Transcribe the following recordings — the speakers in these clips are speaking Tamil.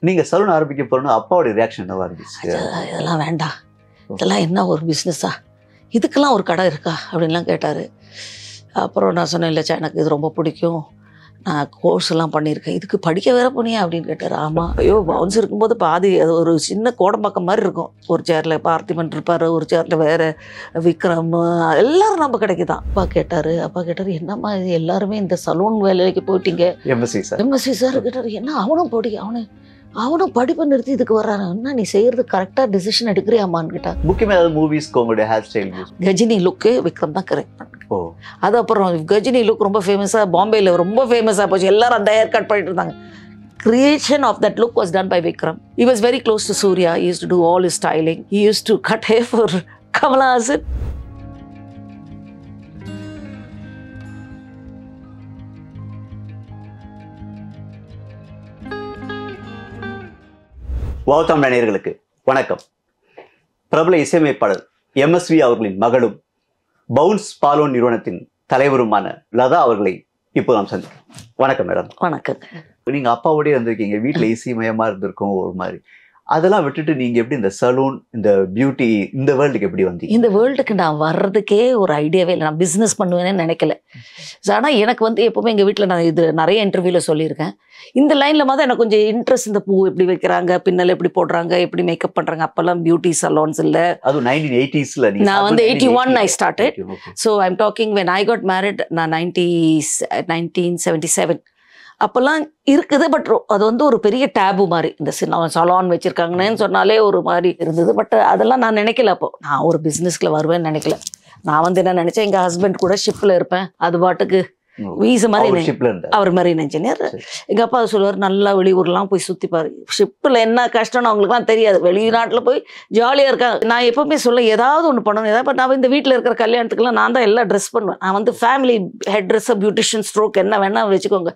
நீங்க சலூன் ஆரம்பிக்க போறோம்னா அப்பாவோட ரியாக்ஷன் என்னவா இருந்துச்சு? இதெல்லாம் வேண்டாம், இதெல்லாம் என்ன ஒரு பிஸ்னஸா, இதுக்கெல்லாம் ஒரு கடை இருக்கா அப்படின்லாம் கேட்டார். அப்புறம் நான் சொன்னேன், இல்லைச்சா எனக்கு இது ரொம்ப பிடிக்கும், நான் கோர்ஸ் எல்லாம் பண்ணியிருக்கேன், இதுக்கு படிக்க வேற போனியா அப்படின்னு கேட்டார். ஆமாம். ஐயோ, பவுன்ஸ் இருக்கும்போது பாதி அது ஒரு சின்ன கோடம்பாக்கம் மாதிரி இருக்கும். ஒரு சேரில் பார்த்திபன் இருப்பார், ஒரு சேரில் வேறு விக்ரம், எல்லோரும் நம்ம கடைக்கு தான். அப்பா கேட்டார், என்னம்மா இது எல்லாருமே இந்த சலூன் வேலைக்கு போயிட்டீங்க? எம்எஸ்சி சார் கேட்டார், என்ன அவனும் போடி, அவனும் படிப்பை நிறுத்தி இதுக்கு வர்றாரு, என்ன நீ செய்யறது கரெக்டாக டிசிஷன் எடுக்கிறியாமான்னு கேட்டா. முக்கியமாக ஏதாவது மூவிஸ்க்கு உங்களுடைய ஹேர் ஸ்டைல்? கஜினி லுக்கு விக்ரம் தான் கரெக்ட் பண்ணு. அது அப்புறம் கஜினி லுக் ரொம்ப ஃபேமஸாக, பாம்பேயில் ரொம்ப ஃபேமஸாக போச்சு, எல்லாரும் அந்த ஹேர் கட் பண்ணிட்டு இருந்தாங்க. Creation of that look was done by Vikram. He was very close to Surya. He used to do all his styling. He used to cut hair for Kamal Haasan. Wow நேயர்களுக்கு வணக்கம். பிரபல இசையமைப்பாளர் எம்எஸ்வி அவர்களின் மகளும் பவுன்ஸ் பாலோன் நிறுவனத்தின் தலைவருமான லதா அவர்களை இப்போ நாம் சந்திக்கிறோம். வணக்கம் மேடம். வணக்கம். நீங்க அப்பாவோடய வந்திருக்கீங்க, வீட்டில் இசைமயமா இருந்திருக்கும் ஒரு மாதிரி. அதெல்லாம் விட்டுட்டு நீங்க எப்படி இந்த சலூன், இந்த பியூட்டி, இந்த வேர்ல்டுக்கு எப்படி வந்தீங்க? இந்த வேர்ல்டுக்கு நான் வர்றதுக்கே ஒரு ஐடியாவே இல்லை. நான் பிஸ்னஸ் பண்ணுவேன்னு நினைக்கல. ஆனால் எனக்கு வந்து எப்போவுமே எங்கள் வீட்டில் நான் இது நிறைய இன்டர்வியூவில் சொல்லியிருக்கேன், இந்த லைனில் மாதிரி எனக்கு கொஞ்சம் இன்ட்ரெஸ்ட். இந்த பூ எப்படி வைக்கிறாங்க, பின்னல் எப்படி போடுறாங்க, எப்படி மேக்கப் பண்ணுறாங்க. அப்போல்லாம் பியூட்டி சலூன்ஸ் இல்லை. அது 1980s. நான் வந்து 81 I started. So I'm talking when I got married, நான் 1977. அப்போல்லாம் இருக்குது. பட் அது வந்து ஒரு பெரிய டேபு மாதிரி, இந்த சலான் வச்சுருக்காங்கன்னு சொன்னாலே ஒரு மாதிரி இருந்தது. பட் அதெல்லாம் நான் நினைக்கல. அப்போ நான் ஒரு பிஸ்னஸ்க்குள்ள வருவேன்னு நினைக்கல. நான் வந்து என்ன நினச்சேன், எங்கள் ஹஸ்பண்ட் கூட ஷிப்பில் இருப்பேன், அது பாட்டுக்கு வீச மாதிரி. அவர் மெரின் இன்ஜினியர். எங்கள் அப்பா சொல்லுவார், நல்லா வெளியூர்லாம் போய் சுற்றிப்பாரு, ஷிப்பில் என்ன கஷ்டம்னு அவங்களுக்குலாம் தெரியாது, வெளிநாட்டில் போய் ஜாலியாக இருக்காங்க. நான் எப்போவுமே சொல்ல ஏதாவது ஒன்று பண்ணணும், ஏதாவது. நான் இந்த வீட்டில் இருக்கிற கல்யாணத்துக்குலாம் நான் தான் எல்லாம் ட்ரெஸ் பண்ணுவேன். நான் வந்து ஃபேமிலி ஹெட் ட்ரெஸ்ஸை, பியூட்டிஷியன், ஸ்ட்ரோக் என்ன வேணால் வச்சுக்கோங்க.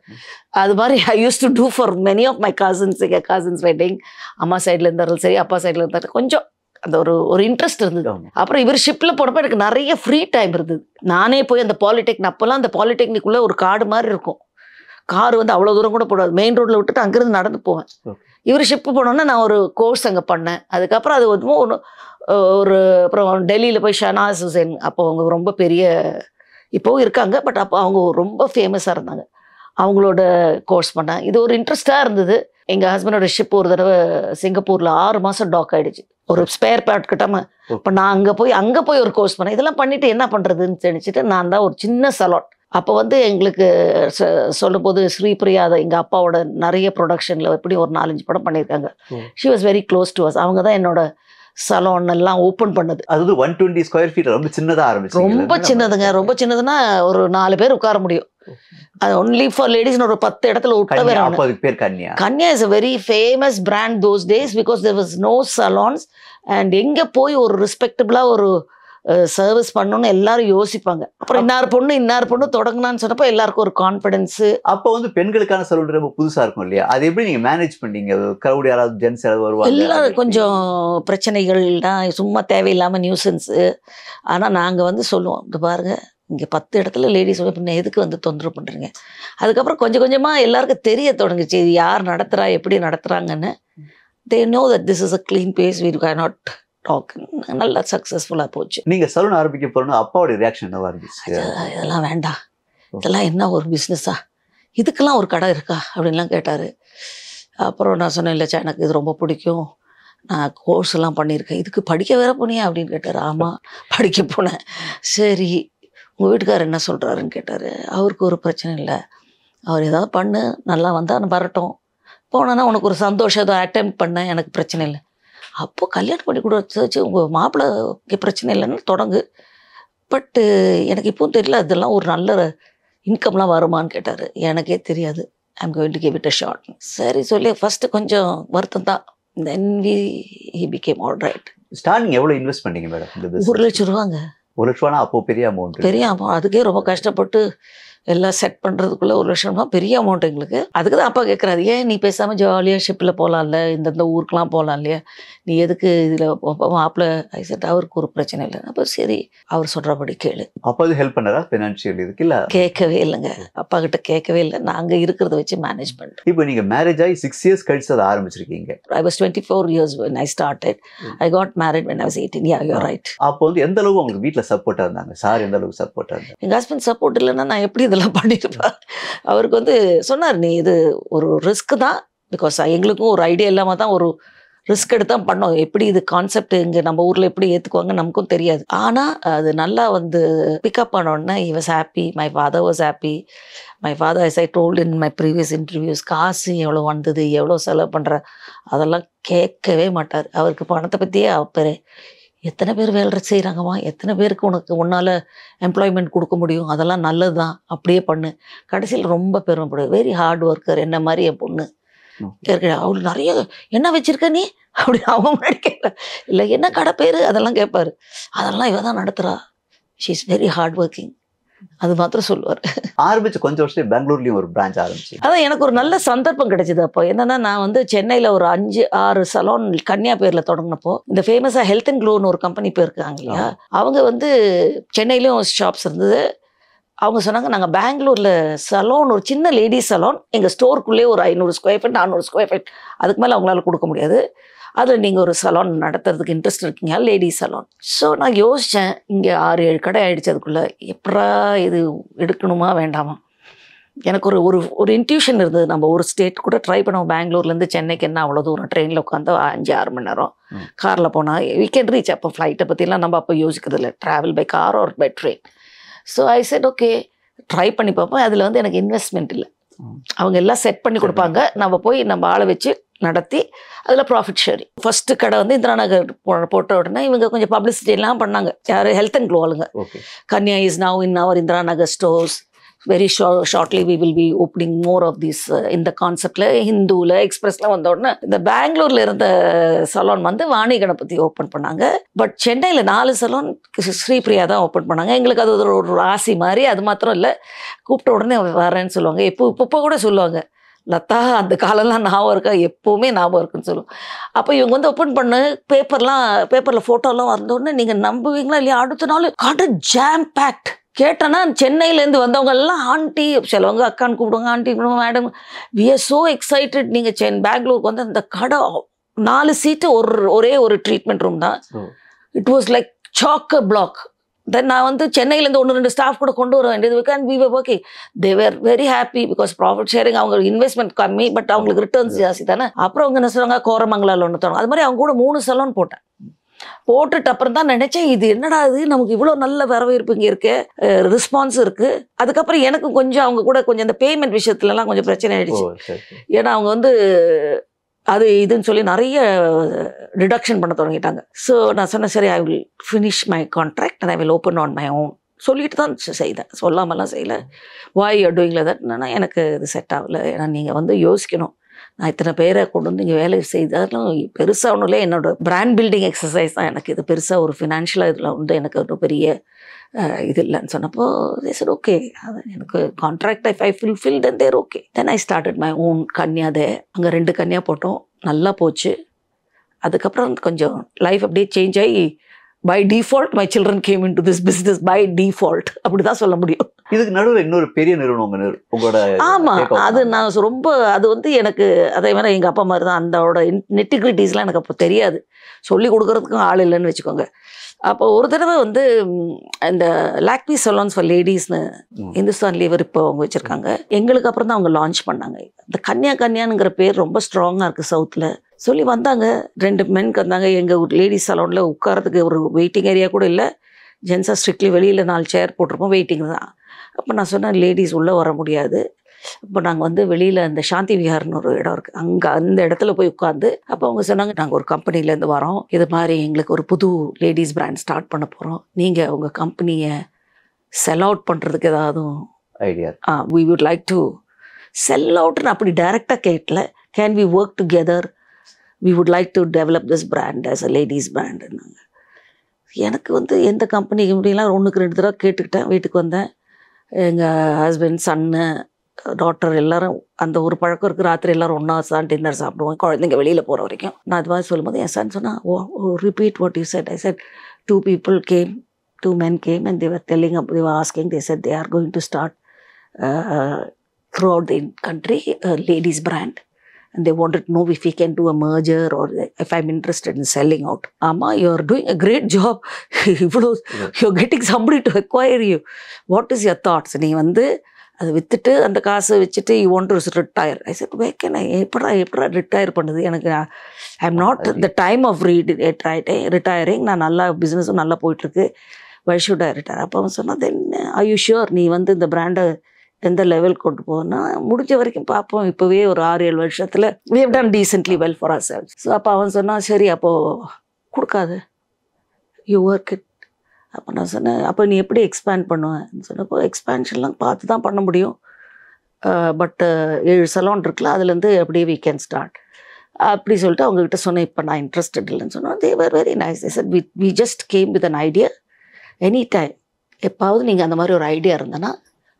அது மாதிரி I use to do for many of my cousins. எங்கள் கசின்ஸ் வெட்டிங், அம்மா சைடில் இருந்தாலும் சரி, அப்பா சைடில் இருந்தாலும் கொஞ்சம் அந்த ஒரு இன்ட்ரெஸ்ட் இருந்தது. அப்புறம் இவர் ஷிப்பில் போனப்போ எனக்கு நிறைய ஃப்ரீ டைம் இருந்தது. நானே போய் அந்த பாலிடெக்னிக், அப்போல்லாம் அந்த பாலிடெக்னிக்குள்ளே ஒரு காடு மாதிரி இருக்கும். கார் வந்து அவ்வளோ தூரம் கூட போடாது, மெயின் ரோட்டில் விட்டுட்டு அங்கேருந்து நடந்து போவேன். இவர் ஷிப்பு போனோன்னா நான் ஒரு கோர்ஸ் அங்கே பண்ணேன். அதுக்கப்புறம் அது வந்து அப்புறம் டெல்லியில் போய் ஷனாஸ் ஹுசேன், அப்போ அவங்க ரொம்ப பெரிய, இப்போவும் இருக்காங்க, பட் அப்போ அவங்க ரொம்ப ஃபேமஸாக இருந்தாங்க, அவங்களோட கோர்ஸ் பண்ணேன். இது ஒரு இன்ட்ரெஸ்டாக இருந்தது. எங்கள் ஹஸ்பண்டோட ஷிப் ஒரு தடவை சிங்கப்பூரில் 6 மாதம் டாக் ஆகிடுச்சு, ஒரு ஸ்பேர் பார்ட் கிட்டாமல். இப்போ நான் அங்கே போய் ஒரு கோர்ஸ் பண்ணேன். இதெல்லாம் பண்ணிவிட்டு என்ன பண்ணுறதுன்னு நினச்சிட்டு நான் தான் ஒரு சின்ன சலான். அப்போ வந்து எங்களுக்கு சொல்லும் போது ஸ்ரீபிரியா, எங்கள் அப்பாவோட நிறைய ப்ரொடக்ஷனில் எப்படி ஒரு 4-5 படம் பண்ணியிருக்காங்க. She was very close to us. அவங்க தான் என்னோட சலூன் எல்லாம் ஓப்பன் பண்ணது. அது 120 ஸ்கொயர் ஃபீட், ரொம்ப சின்னதாக ஆரம்பிச்சு. ரொம்ப சின்னதுங்க, ரொம்ப சின்னதுன்னா ஒரு 4 பேர் உட்கார முடியும். அது ஒன்லி ஃபார் லேடிஸ். ஒரு 10 இடத்துல விட்ட வேற. கன்யா is a very famous brand those days because there was no salons. and எங்க போய் ஒரு ரெஸ்பெக்டபிளா ஒரு சர்வீஸ் பண்ணணும்னு எல்லாரும் யோசிப்பாங்க. அப்புறம் இன்னார் பொண்ணு தொடங்கினான்னு சொன்னப்போ எல்லாருக்கும் ஒரு கான்ஃபிடன்ஸ். அப்போ வந்து பெண்களுக்கான சலூன் ரொம்ப புதுசா இருக்கும் இல்லையா? அது எப்படி நீங்க மேனேஜ் பண்ணீங்க? கிரௌட் யாராவது ஜென்ஸ் யாராவது வருவாங்க, எல்லாரும் கொஞ்சம் பிரச்சனைகள் தான், சும்மா தேவையில்லாம நியூசன்ஸ். ஆனா நாங்க வந்து சொல்லுவோம், இங்க பாருங்க, இங்கே 10 இடத்துல லேடிஸ் பின்ன எதுக்கு வந்து தொந்தரவு பண்ணுறீங்க. அதுக்கப்புறம் கொஞ்சம் கொஞ்சமாக எல்லாருக்கும் தெரிய தொடங்குச்சு, இது யார் நடத்துகிறா, எப்படி நடத்துகிறாங்கன்னு. They know that this is a clean place, we can not talk. நல்லா சக்ஸஸ்ஃபுல்லாக போச்சு. நீங்கள் சலூன் ஆரம்பிக்க போகிறோன்னா அப்பாவோட ரியாக்ஷன் என்னவா இருந்துச்சு? இதெல்லாம் வேண்டாம், இதெல்லாம் என்ன ஒரு பிஸ்னஸா, இதுக்கெல்லாம் ஒரு கடை இருக்கா அப்படின்லாம் கேட்டார். அப்புறம் நான் சொன்னேன், இல்லைச்சா எனக்கு இது ரொம்ப பிடிக்கும், நான் கோர்ஸ் எல்லாம் பண்ணியிருக்கேன், இதுக்கு படிக்க வேற போனியா அப்படின்னு கேட்டார். ஆமாம், படிக்க போனேன். சரி, உங்கள் வீட்டுக்காரர் என்ன சொல்கிறாருன்னு கேட்டார். அவருக்கு ஒரு பிரச்சனை இல்லை, அவர் ஏதாவது பண்ணு, நல்லா வந்தால் வரட்டும், போனேன்னா உனக்கு ஒரு சந்தோஷம், ஏதோ அட்டெம்ப்ட் பண்ணேன், எனக்கு பிரச்சனை இல்லை. அப்போது கல்யாணம் பண்ணி கூட வச்சு உங்கள் மாப்பிள்ளை பிரச்சனை இல்லைன்னு தொடங்கு, பட்டு எனக்கு இப்போவும் தெரியல அதெல்லாம் ஒரு நல்ல இன்கம்லாம் வருமானு கேட்டார். எனக்கே தெரியாது. I'm going to give it a shot. சரி சொல்லி ஃபஸ்ட்டு கொஞ்சம் வருத்தம் தான். Then he became all right. Starting எவ்வளோ இன்வெஸ்ட் பண்ணீங்க மேடம்? 1 லட்சம் ரூபாங்க. 1 லட்ச ரூபானா அப்போ பெரிய அமௌண்ட். பெரிய அமௌண்ட். அதுக்கே ரொம்ப கஷ்டப்பட்டு எல்லாம் செட் பண்ணுறதுக்குள்ளே 1,00,000 பெரிய அமௌண்ட் எங்களுக்கு. அதுக்கு தான் அப்பா கேட்குறாரு, ஏன் நீ பேசாமல் ஜாலியாக ஷிப்பில் போகலாம்ல, இந்தந்த ஊருக்கெலாம் போகலாம் இல்லையா, நீ எதுக்கு இதில் மாப்பிள்ள ஐசட் அவருக்கு ஒரு பிரச்சனை இல்லை. அப்போ சரி அவர் சொல்கிறபடி கேளு. அப்போ அது ஹெல்ப் பண்ணாரா ஃபினான்ஷியல் இதுக்கு? இல்லை கேட்கவே இல்லைங்க, அப்பா கிட்ட கேட்கவே இல்லை. நாங்கள் இருக்கிறத வச்சு மேனேஜ் பண்ணுறோம். இப்போ நீங்கள் மேரேஜ் ஆகி 6 years கழிச்சு அதை ஆரம்பிச்சிருக்கீங்க. I was 24 years when I started. I got married when I was 18. Yeah, you're right. அப்போ வந்து எந்த அளவுக்கு உங்களுக்கு வீட்டில் சப்போர்ட்டாக இருந்தாங்க? சார் எந்த அளவுக்கு சப்போர்ட்டாக இருந்தாங்க? எங்கள் ஹஸ்பண்ட் சப்போர்ட் இல்லைன்னா நான் எப்படி இதெல்லாம் பண்ணியிருப்பேன். அவருக்கு வந்து சொன்னார், நீ இது ஒரு ரிஸ்க் தான், பிகாஸ் எங்களுக்கும் ஒரு ஐடியா இல்லாமல் தான் ஒரு ரிஸ்க் எடுத்து தான் பண்ணோம். எப்படி இது கான்செப்ட் இங்கே நம்ம ஊரில் எப்படி ஏற்றுக்குவாங்க நமக்கும் தெரியாது. ஆனால் அது நல்லா வந்து பிக்கப் பண்ணோடனே he was happy, my father was happy. My father, as I told in my previous interviews, காசு எவ்வளோ வந்தது, எவ்வளோ செலவு பண்ணுற, அதெல்லாம் கேட்கவே மாட்டார். அவருக்கு பணத்தை பற்றியே அப்பரே எத்தனை பேர் வேலை செய்கிறாங்கம்மா, எத்தனை பேருக்கு உனக்கு உன்னால் எம்ப்ளாய்மெண்ட் கொடுக்க முடியும், அதெல்லாம் நல்லது தான், அப்படியே பண்ணு. கடைசியில் ரொம்ப பெருமைப்படுது. வெரி ஹார்ட் ஒர்க்கர், என்ன மாதிரி என் பொண்ணு கேட்க. அவள் நிறைய என்ன வச்சிருக்க நீ அப்படி அவங்க முன்னாடி கேட்க இல்லை, என்ன கடை பேர் அதெல்லாம் கேட்பாரு. அதெல்லாம் இவ தான் நடத்துகிறா, she is very hard working, அது மாத்திரம் சொல்லுவார். ஆரம்பிச்சு கொஞ்சம் வருஷம் பெங்களூர்லயும் ஒரு பிரான்ச் ஆரம்பிச்சு. அதான் எனக்கு ஒரு நல்ல சந்தர்ப்பம் கிடைச்சது. அப்போ என்னன்னா, நான் வந்து சென்னையில் ஒரு 5-6 சலூன் கன்னியா பேரில் தொடங்கினப்போ, இந்த ஃபேமஸாக ஹெல்த் அண்ட் க்ளோன்னு ஒரு கம்பெனி பேர் இருக்காங்க இல்லையா, அவங்க வந்து சென்னையிலையும் ஷாப்ஸ் இருந்தது. அவங்க சொன்னாங்க, நாங்கள் பெங்களூரில் சலூன், ஒரு சின்ன லேடிஸ் சலூன் எங்கள் ஸ்டோருக்குள்ளேயே ஒரு 500 ஸ்கொயர் ஃபீட் 400 ஸ்கொயர் ஃபீட், அதுக்கு மேலே அவங்களால கொடுக்க முடியாது. அதில் நீங்கள் ஒரு சலூன் நடத்துறதுக்கு இன்ட்ரெஸ்ட் இருக்கீங்க, லேடிஸ் சலூன். ஸோ நான் யோசித்தேன், இங்கே 6-7 கடை ஆகிடுச்சு. அதுக்குள்ளே எப்படா இது எடுக்கணுமா வேண்டாமா, எனக்கு ஒரு ஒரு ஒரு இன்ட்யூஷன் இருந்தது. நம்ம ஒரு ஸ்டேட் கூட ட்ரை பண்ணுவோம். பெங்களூர்லேருந்து சென்னைக்கு என்ன அவ்வளோ தூரம், ட்ரெயினில் உட்காந்து 5-6 மணி நேரம், காரில் போனால் வீக்கெண்ட் ரீச். அப்போ ஃப்ளைட்டை பற்றிலாம் நம்ம அப்போ யோசிக்கிறது இல்லை, travel by car or by train. So I said okay try பண்ணி பார்ப்போம். அதில் வந்து எனக்கு இன்வெஸ்ட்மெண்ட் இல்லை, அவங்க எல்லாம் செட் பண்ணி கொடுப்பாங்க, நம்ம போய் நம்ம ஆளை வச்சு நடத்தி அதில் ப்ராஃபிட் ஷேரிங். ஃபர்ஸ்ட் கடை வந்து இந்திரா நகர் போட்ட உடனே இவங்க கொஞ்சம் பப்ளிசிட்டி எல்லாம் பண்ணாங்க. யார் ஹெல்த் அண்ட் க்ளோ ஆளுங்க. Kanya is now in our Indira Nagar stores. Very shortly we will be opening more of this. இந்த கான்செப்டில் ஹிந்துவில் எக்ஸ்பிரஸ்லாம் வந்த உடனே இந்த பெங்களூரில் இருந்த சலூன் வந்து வாணி கணபதி ஓப்பன் பண்ணாங்க. பட் சென்னையில் 4 சலூன் ஸ்ரீபிரியா தான் ஓப்பன் பண்ணாங்க. எங்களுக்கு அது ஒரு ராசி மாதிரி. அது மாத்திரம் இல்லை, கூப்பிட்ட உடனே வரேன்னு சொல்லுவாங்க. இப்போ கூட சொல்லுவாங்க, லதா அந்த காலம்லாம் ஞாபகம் இருக்கா, எப்போவுமே ஞாபகம் இருக்குன்னு சொல்லுவோம். அப்போ இவங்க வந்து ஓப்பன் பண்ண பேப்பரில் ஃபோட்டோலாம் வந்தோடனே நீங்கள் நம்புவீங்களா இல்லையா, அடுத்த நாள் கடை ஜாம் பேக்ட். கேட்டேன்னா சென்னையிலேருந்து வந்தவங்க எல்லாம் ஆண்டி, சிலவங்க அக்கான்னு கூப்பிடுவாங்க, aunty madam, we are so excited. நீங்கள் பெங்களூருக்கு வந்து அந்த கடை 4 சீட்டு ஒரே ஒரு ட்ரீட்மெண்ட் ரூம் தான். It was like soccer block. தென் நான் வந்து சென்னையிலேருந்து 1-2 ஸ்டாஃப் கூட கொண்டு வர வேண்டியது. Can we were working, they were very happy because profit sharing. அவங்க இன்வெஸ்ட்மெண்ட் கம்மி, பட் அவங்களுக்கு ரிட்டர்ன்ஸ் ஜாஸ்தி தானே. அப்புறம் அவங்க என்ன சொல்லுவாங்க, கோரமங்கலால் ஒன்று தோணும். அது மாதிரி அவங்க கூட 3 சலூன் போட்டுட்டு அப்புறம் தான் நினைச்சேன், இது என்னடா இது, நமக்கு இவ்வளோ நல்ல வரவேற்பு இங்கே இருக்கு, ரெஸ்பான்ஸ் இருக்கு. அதுக்கப்புறம் எனக்கு கொஞ்சம் அவங்க கூட கொஞ்சம் இந்த பேமெண்ட் விஷயத்துலலாம் கொஞ்சம் பிரச்சனை ஆயிடுச்சு. ஏன்னா அவங்க வந்து அது இதுன்னு சொல்லி நிறைய டிடக்ஷன் பண்ண தொடங்கிட்டாங்க. ஸோ நான் சொன்னேன், சரி I will finish my contract and I will open on my own சொல்லிட்டு தான் செய்தேன், சொல்லாமலாம் செய்யலை. வாய் யூ டூயிங் தட், எனக்கு இது செட் ஆகலை. ஏன்னா நீங்கள் வந்து யோசிக்கணும், நான் இத்தனை பேரை கொண்டு வந்து இங்கே வேலை செய்தாலும் பெருசாக ஒன்றும் இல்லை, என்னோட பிராண்ட் பில்டிங் எக்ஸசைஸ் தான் எனக்கு இது. பெருசாக ஒரு ஃபினான்ஷியலாக இதில் வந்து எனக்கு ஒரு பெரிய இது இல்லைன்னு சொன்னப்போ சார் ஓகே, அது எனக்கு contract I fulfil then there okay. Then I started my own Kanya. அங்கே 2 கன்யா போட்டோம், நல்லா போச்சு. அதுக்கப்புறம் கொஞ்சம் லைஃப் அப்படியே சேஞ்ச் ஆகி by default my children came into this business by default, அப்படி தான் சொல்ல முடியும். இதுக்கு நடுவில் இன்னொரு பெரிய நிறுவனம் உங்களோட. ஆமாம், அது நான் ரொம்ப அது வந்து எனக்கு அதே மாதிரி எங்கள் அப்பா மாதிரி தான். அந்தோட நெட்டிகிரிட்டிஸ்லாம் எனக்கு அப்போ தெரியாது, சொல்லி கொடுக்குறதுக்கும் ஆள் இல்லைன்னு வச்சுக்கோங்க. அப்போ ஒரு தடவை வந்து இந்த லாக்மி சலூன்ஸ் ஃபார் லேடிஸ்னு இந்துஸ்தான் லீவர் இப்போ அவங்க வச்சுருக்காங்க. எங்களுக்கு அப்புறம் தான் அவங்க லான்ச் பண்ணாங்க. இந்த கன்யாங்கிற பேர் ரொம்ப ஸ்ட்ராங்காக இருக்குது சவுத்தில் சொல்லி வந்தாங்க. 2 மென்க்கு வந்தாங்க. எங்கள் லேடிஸ் சலூனில் உட்காரத்துக்கு ஒரு வெயிட்டிங் ஏரியா கூட இல்லை. ஜென்ஸாக ஸ்ட்ரிக்ட்லி வெளியில் 4 சேர் போட்டிருப்போம், வெயிட்டிங் தான். அப்போ நான் சொன்னேன், லேடிஸ் உள்ளே வர முடியாது. இப்போ நாங்கள் வந்து வெளியில் இந்த சாந்தி விஹார்னு ஒரு இடம் இருக்குது, அங்கே அந்த இடத்துல போய் உட்காந்து. அப்போ அவங்க சொன்னாங்க, நாங்கள் ஒரு கம்பெனிலேருந்து வரோம், இது மாதிரி எங்களுக்கு ஒரு புது லேடிஸ் பிராண்ட் ஸ்டார்ட் பண்ண போகிறோம், நீங்கள் உங்கள் கம்பெனியை செல் அவுட் பண்ணுறதுக்கு ஏதாவது idea? We would like to sell அவுட்னு அப்படி டைரெக்டாக கேட்கல, can we work together, we would like to develop this brand as a ladies பிராண்டுன்னாங்க. எனக்கு வந்து எந்த கம்பெனி இப்படிலாம் 1-2 தடவை கேட்டுக்கிட்டேன். வீட்டுக்கு வந்தேன், எங்கள் ஹஸ்பண்ட் சன்னு டாக்டர் எல்லாரும் அந்த ஒரு பழக்கம் இருக்குது. ராத்திரி எல்லோரும் ஒன்றா தான் டின்னர் சாப்பிடுவோம், குழந்தைங்க வெளியில் போகிற வரைக்கும். நான் அது மாதிரி சொல்லும்போது என் சன் சொன்னால், oh repeat what you said. I said 2 men came and they were asking, they said they are going to start throughout the country a ladies brand. And they wanted to know if we can do a merger or if I'm interested in selling out. Amma, you're doing a great job. You're getting somebody to acquire you. What is your thoughts? நீ வந்து அதை விற்றுட்டு அந்த காசை வச்சுட்டு you want to retire. I said way can I எப்படா ரிட்டையர் பண்ணுது, எனக்கு I am not the time of retiring. நான் நல்லா பிஸ்னஸும் நல்லா போயிட்டுருக்கு, வை ஷுட் ஐ ரிட்டையர். அப்போ அவன் சொன்னால், தென் ஐ யூ ஷுர் நீ வந்து இந்த பிராண்டை எந்த லெவல் கொண்டு போகணும்னா முடிஞ்ச வரைக்கும் பார்ப்போம். இப்போவே ஒரு 6-7 வருஷத்தில் we have done decently well for ourselves. So அப்போ அவன் சொன்னான், சரி அப்போது கொடுக்காது, யூ ஒர்க் இட். அப்போ நான் சொன்னேன், அப்போ நீ எப்படி எக்ஸ்பேண்ட் பண்ணுவேன் சொன்னப்போ, எக்ஸ்பேன்ஷன்லாம் பார்த்து தான் பண்ண முடியும், பட் 7 சலூன் இருக்குல்ல, அதுலேருந்து அப்படியே we can start அப்படி சொல்லிட்டு அவங்ககிட்ட சொன்னேன். இப்போ நான் இன்ட்ரெஸ்டட் இல்லைன்னு சொன்னோம். they were very nice. they said we just came with an idea, any time எப்பாவது நீங்கள் அந்த மாதிரி ஒரு ஐடியா இருந்தேன்னா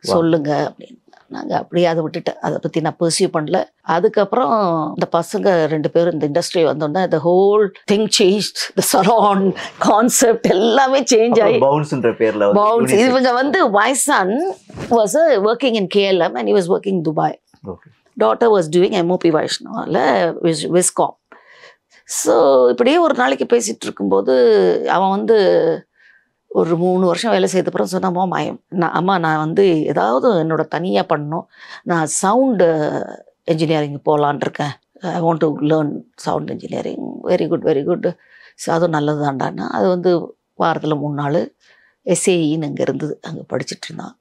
சொல்லுங்க அப்படின்னு. நாங்கள் அப்படியே அதை விட்டுட்டேன், அதை பற்றி நான் பர்சியூ பண்ணல. அதுக்கப்புறம் இந்த பசங்க 2 பேரும் இந்த இண்டஸ்ட்ரி வந்தோன்னா the whole thing changed. the salon concept எல்லாமே சேஞ்ச் ஆகி பவுன்ஸ்ன்ற பேர்ல பவுன்ஸ். இவங்க வந்து my son was working in KLM and he was working in Dubai. daughter was doing MOP Vaishnavala Viscom. So இப்படியே ஒரு நாளைக்கு பேசிகிட்டு இருக்கும்போது அவன் வந்து ஒரு 3 வருஷம் வேலை செய்த அப்புறம் சொன்னாமா, அம்மா நான் வந்து ஏதாவது என்னோட தனியாக பண்ணணும், நான் சவுண்டு இன்ஜினியரிங் போகலான் இருக்கேன், I want to learn sound engineering. Very good. So அதுவும் நல்லது தாண்டான்னா. அது வந்து வாரத்தில் 3 நாள் எஸ்ஏஇன்னு அங்கே இருந்தது, அங்கே படிச்சுட்டு இருந்தான்.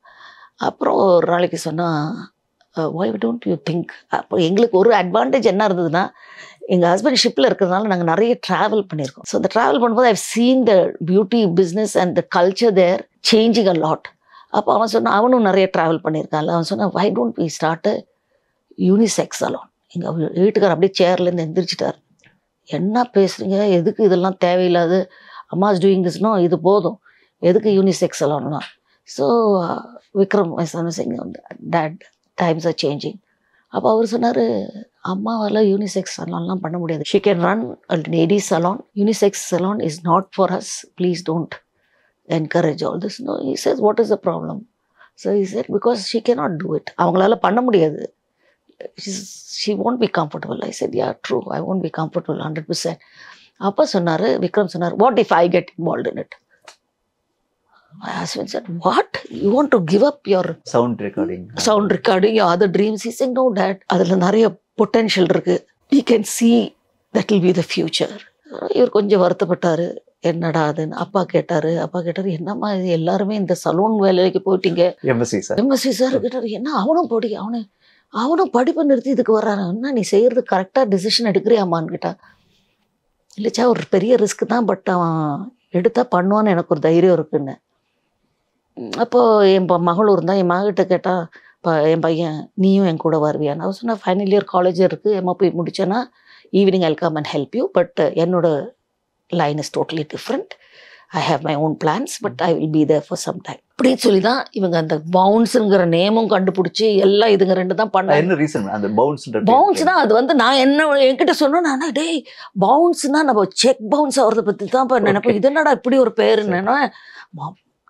அப்புறம் ஒரு நாளைக்கு சொன்னால், why don't you think. அப்போ எங்களுக்கு ஒரு அட்வான்டேஜ் என்ன இருந்ததுன்னா, எங்கள் ஹஸ்பண்ட் ஷிப்பில் இருக்கிறதுனால நாங்கள் நிறைய ட்ராவல் பண்ணியிருக்கோம். ஸோ அந்த ட்ராவல் பண்ணும்போது I've seen the beauty business and the culture there changing a lot. அப்போ அவன் சொன்னான், அவனும் நிறைய ட்ராவல் பண்ணியிருக்கான்ல, அவன் சொன்னான், why don't we start a unisex salon. எங்கள் வீட்டுக்காரர் அப்படியே சேர்லேருந்து எந்திரிச்சிட்டார். என்ன பேசுகிறீங்க, எதுக்கு இதெல்லாம் தேவையில்லாது, அம்மாஸ் டூயிங் திஸ்னோ, இது போதும், எதுக்கு யூனிசெக்ஸ் சலோன்னா. So Vikram Singh dad times are changing. அப்போ அவர் சொன்னார், அம்மாவால் யூனிசெக்ஸ் சலான்லாம் பண்ண முடியாது, she can run a ladies salon, unisex salon is not for us, please don't encourage all this. No, he says what is the problem. So he said because she cannot do it, அவங்களால பண்ண முடியாது, she won't be comfortable. I said yeah true, I won't be comfortable 100%. அப்போ சொன்னார் விக்ரம் சொன்னார், what if I get involved in it. My husband said, what? You want to give up your sound recording, your other dreams? He said, no dad, அதில் நிறைய பொட்டென்ஷியல் இருக்குது, we can see that will be the future. இவர் கொஞ்சம் வருத்தப்பட்டார், என்னடா அதுன்னு. அப்பா கேட்டார், என்னம்மா இது எல்லாருமே இந்த சலூன் வேலைக்கு போயிட்டீங்க. எம்எஸ்சி சார் கேட்டார், என்ன அவனும் படிப்பை நிறுத்தி இதுக்கு வர்றாரு, என்ன நீ செய்கிறது கரெக்டாக டிசிஷன் எடுக்கிறியாமான்னு கேட்டா. இல்லைச்சா ஒரு பெரிய ரிஸ்க் தான், பட் அவன் எடுத்தால் பண்ணுவான்னு எனக்கு ஒரு தைரியம் இருக்குன்னு. அப்போது என் மகளும் இருந்தால், என் மகிட்ட கேட்டால், என் பையன் நீயும் என் கூட வருவியான்னு. அவர் சொன்னால், ஃபைனல் இயர் காலேஜ் இருக்குது, எம்ஓபி முடிச்சேன்னா evening I'll come and help you, but என்னோட line is totally different, I have my own plans, but I will be there for some time அப்படின்னு சொல்லி தான் இவங்க அந்த பவுன்ஸுங்கிற நேமும் கண்டுபிடிச்சி எல்லாம் இதுங்க 2 தான் பண்ணாங்க. என்ன ரீசன் அந்த பவுன்ஸ் தான்? அது வந்து நான் என்கிட்ட சொன்னேன், நான் டேய் பவுன்ஸ்னா நம்ம செக் பவுன்ஸ் ஆகிறத பற்றி தான் இப்போ நினைப்பேன், இது என்னடா இப்படி ஒரு பேருன்னா.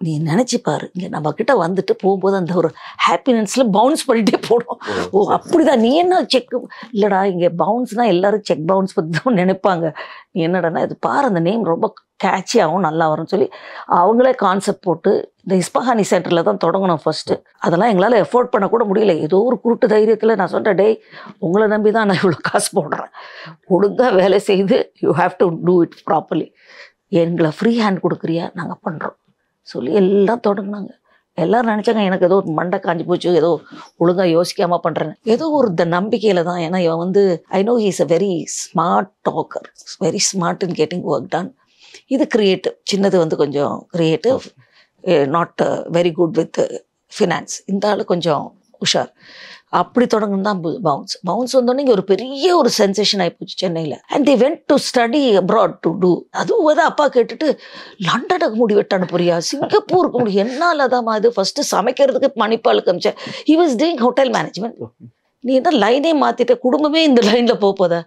நீ நினச்சிப்பாரு, இங்கே நம்ம கிட்ட வந்துட்டு போகும்போது அந்த ஒரு ஹாப்பினஸ்ல பவுன்ஸ் பண்ணிட்டே போடும். ஓ அப்படிதான், நீ என்ன செக் இல்லைடா, இங்கே பவுன்ஸ்னால் எல்லாரும் செக் பவுன்ஸ் பற்றி தான் நினைப்பாங்க, நீ என்னடானா இது பாரு, அந்த நேம் ரொம்ப கேட்சியாகவும் நல்லா வரும்னு சொல்லி அவங்களே கான்செப்ட் போட்டு இந்த இஸ்பஹானி சென்டரில் தான் தொடங்கணும் ஃபர்ஸ்ட்டு. அதெல்லாம் எங்களால் எஃபோர்ட் பண்ணக்கூட முடியல. ஏதோ ஒரு குருட்டு தைரியத்தில் நான் சொல்லிட்டேன், டேய் உங்களை நம்பி தான் நான் இவ்வளோ காசு போடுறேன், ஒழுங்காக வேலை செய்து you have to do it properly, எங்களை ஃப்ரீ ஹேண்ட் கொடுக்குறியா, நாங்கள் பண்ணுறோம் சொல்லி எல்லாம் தொடங்கினாங்க. எல்லோரும் நினச்சாங்க எனக்கு ஏதோ மண்டை காஞ்சி போச்சு, ஏதோ ஒழுங்காக யோசிக்காமல் பண்ணுறேன், ஏதோ ஒரு நம்பிக்கையில் தான். ஏன்னா இவன் வந்து I know he is a very smart talker, very smart in getting work done. இது க்ரியேட்டிவ், சின்னது வந்து கொஞ்சம் creative, not very good with finance. இந்த ஆள் கொஞ்சம் உஷார். அப்படி தொடங்குனது தான் பவுன்ஸ். பவுன்ஸ் வந்தோடனே இங்கே ஒரு பெரிய ஒரு சென்சேஷன் ஆகிப்போச்சு சென்னையில். And they went to study abroad to do. அதுவும் வந்து அப்பா கேட்டுட்டு லண்டனுக்கு முடி வெட்ட அனுப்புறியா, சிங்கப்பூருக்கு முடி, என்னால் அதாம்மா இது ஃபஸ்ட்டு சமைக்கிறதுக்கு மணிப்பாலுக்கு அமிச்சேன். He was doing hotel management. நீ என்ன லைனே மாற்றிட்ட, குடும்பமே இந்த லைனில் போதா.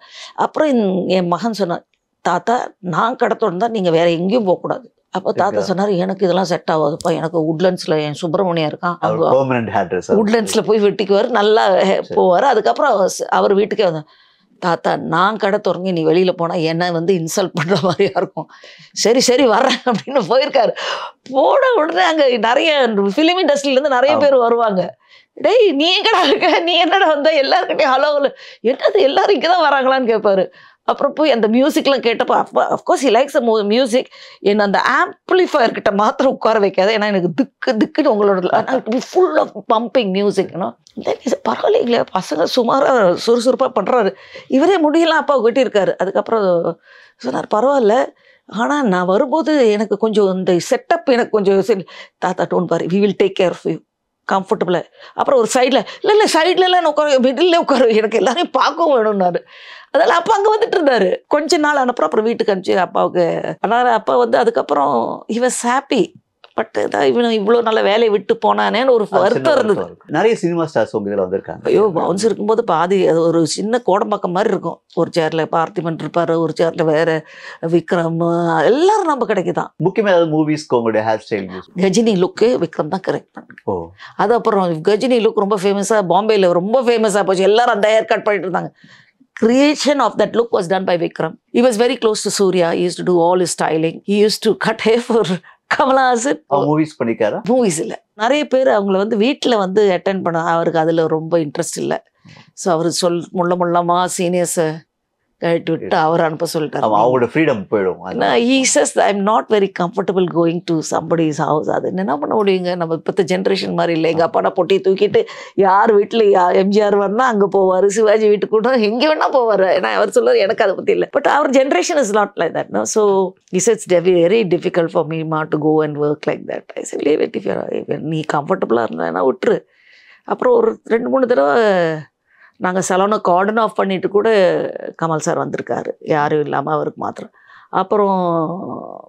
அப்புறம் என் மகன் சொன்னான், தாத்தா நான் கடை திறந்தா நீங்கள் வேற எங்கேயும் போகக்கூடாது. அப்போ தாத்தா சொன்னார், எனக்கு இதெல்லாம் செட் ஆகாதுப்பா, எனக்கு உட்லண்ட்ஸில் என் சுப்பிரமணியம் இருக்கான், உட்லண்ட்ஸில் போய் வெட்டிக்குவார், நல்லா போவார். அதுக்கப்புறம் அவர் வீட்டுக்கே வந்தேன், தாத்தா நான் கடை திறங்க நீ வெளியில் போனால் என்னை வந்து இன்சல்ட் பண்ணுற மாதிரியா இருக்கும், சரி சரி வர்றேன் அப்படின்னு போயிருக்காரு. போன உடனே அங்கே நிறைய ஃபிலிம் இண்டஸ்ட்ரியிலேருந்து நிறைய பேர் வருவாங்க. டேய் நீ எங்கடா இருக்க, நீ என்னடா வந்தா, எல்லாருக்கிட்டையும் ஹலோ என்னது எல்லாரும் இங்கே தான் வராங்களான்னு கேட்பாரு. அப்புறம் போய் அந்த மியூசிக்லாம் கேட்டப்போ of course he likes the music. என்ன அந்த ஆம்பிளிஃபயர் கிட்ட மாத்திரம் உட்கார வைக்காது, ஏன்னா எனக்கு திக்குன்னு உங்களோட ஃபுல் ஆஃப் பம்பிங் மியூசிக்னோ. பரவாயில்லைங்களே பசங்க சுமாராக சுறுசுறுப்பாக பண்ணுறாரு, இவரே முடியலாம் அப்பா வெட்டியிருக்காரு. அதுக்கப்புறம் சொன்னார் பரவாயில்ல, ஆனால் நான் வரும்போது எனக்கு கொஞ்சம் இந்த செட்டப் எனக்கு கொஞ்சம் சரி தாத்தா டோன் பாரு, we will take care of you கம்ஃபர்டபுளாக. அப்புறம் ஒரு சைடில் இல்லை சைட்லலாம் உட்கார, மிடில் உட்கார, எனக்கு எல்லாரையும் பார்க்கவும் வேணும்னாரு. அதெல்லாம் அப்பா அங்கே வந்துட்டு இருந்தாரு. கொஞ்ச நாள் அனுப்புறம் அப்புறம் வீட்டுக்கு அனுப்பிச்சு அப்பாவுக்கு. ஆனால் அப்பா வந்து அதுக்கப்புறம் he was happy. பட் இவன் இவ்வளோ நல்ல வேலையை விட்டு போனானேன்னு ஒரு வருத்தம் இருந்தது. நிறைய சினிமா ஸ்டார்ஸ் உங்க இதில் வந்திருக்காங்க. ஐயோ பவுன்ஸ் இருக்கும்போது பாதி அது ஒரு சின்ன கோடம்பாக்கம் மாதிரி இருக்கும். ஒரு சேரில் பார்த்திபன் இருப்பார், ஒரு சேரில் வேற விக்ரம், எல்லாரும் நம்ம கிடைக்குதான். முக்கியமாக ஏதாவது மூவிஸ்க்கு உங்களுடைய ஹேர் ஸ்டைல் கஜினி லுக்கு விக்ரம் தான் கரெக்ட் பண்ணு. அது அப்புறம் கஜினி லுக் ரொம்ப ஃபேமஸாக பாம்பேயில் ரொம்ப ஃபேமஸாக போச்சு, எல்லாரும் அந்த ஹேர் கட் பண்ணிட்டு இருந்தாங்க. Creation of that look was done by Vikram. He was very close to Surya. He used to do all his styling. He used to cut hair for Kamal Haasan. Movies பண்ணிக்காரா? மூவிஸ் இல்லை, நிறைய பேர் அவங்கள வந்து வீட்டில் வந்து அட்டென்ட் பண்ண, அவருக்கு அதில் ரொம்ப இன்ட்ரெஸ்ட் இல்லை. ஸோ அவர் முள்ளமா சீனியர்ஸை கழட்டி விட்டு அவர் அனுப்ப சொல்லிட்டாரு. அவங்களோட ஃப்ரீடம் போயிடும். he says I'm not very comfortable going to somebody's house. அது என்ன பண்ண முடியுங்க, நம்ம இப்போத்த ஜென்ரேஷன் மாதிரி இல்லை. எங்கள் அப்பானா பொட்டி தூக்கிட்டு யார் வீட்டில் எம்ஜிஆர் வரனா அங்கே போவார், சிவாஜி வீட்டுக்கு கூட எங்கே வேணா போவார். ஏன்னா அவர் சொல்லுவார் எனக்கு அதை பற்றி இல்லை. பட் அவர் generation is not like that. No so he says it's very difficult for me to go and work like that. I said leave it, நீ கம்ஃபர்டபுளாக இருந்தா விட்டுரு. அப்புறம் ஒரு 2-3 தடவை நாங்கள் சலோனை கார்டன் ஆஃப் பண்ணிட்டு கூட கமல் சார் வந்திருக்காரு, யாரும் இல்லாமல் அவருக்கு மாத்திரம். அப்புறம்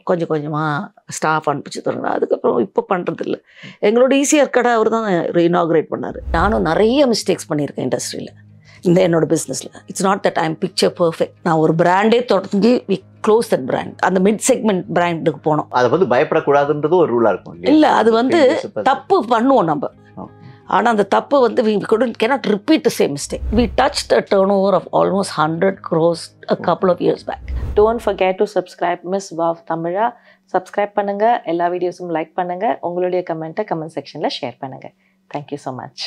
கொஞ்சம் கொஞ்சமாக ஸ்டாஃப் அனுப்பிச்சு தருங்க. அதுக்கப்புறம் இப்போ பண்ணுறதில்ல. எங்களோட ஈஸியாக கடை அவர் தான் இனாக்ரேட் பண்ணார். நானும் நிறைய மிஸ்டேக்ஸ் பண்ணியிருக்கேன் இண்டஸ்ட்ரியில், இந்த என்னோட பிஸ்னஸில். It's not that I'm picture perfect. நான் ஒரு பிராண்டே தொடங்கி வி க்ளோஸ் தட் பிராண்ட், அந்த மிட் செக்மெண்ட் பிராண்டுக்கு போனோம். அதை வந்து பயப்படக்கூடாதுன்றது ஒரு ரூலாக இருக்கும். இல்லை அது வந்து தப்பு பண்ணுவோம் நம்ம, ஆனால் அந்த தப்பு வந்து we cannot repeat the same mistake. We touched a turnover of almost 100 crores a couple of years back. Don't forget to subscribe Miss Wow Tamila. Subscribe பண்ணுங்க, எல்லா வீடியோஸும் லைக் பண்ணுங்க, உங்களுடைய கமெண்ட்டை கமெண்ட் செக்ஷனில் ஷேர் பண்ணுங்க. Thank you so much.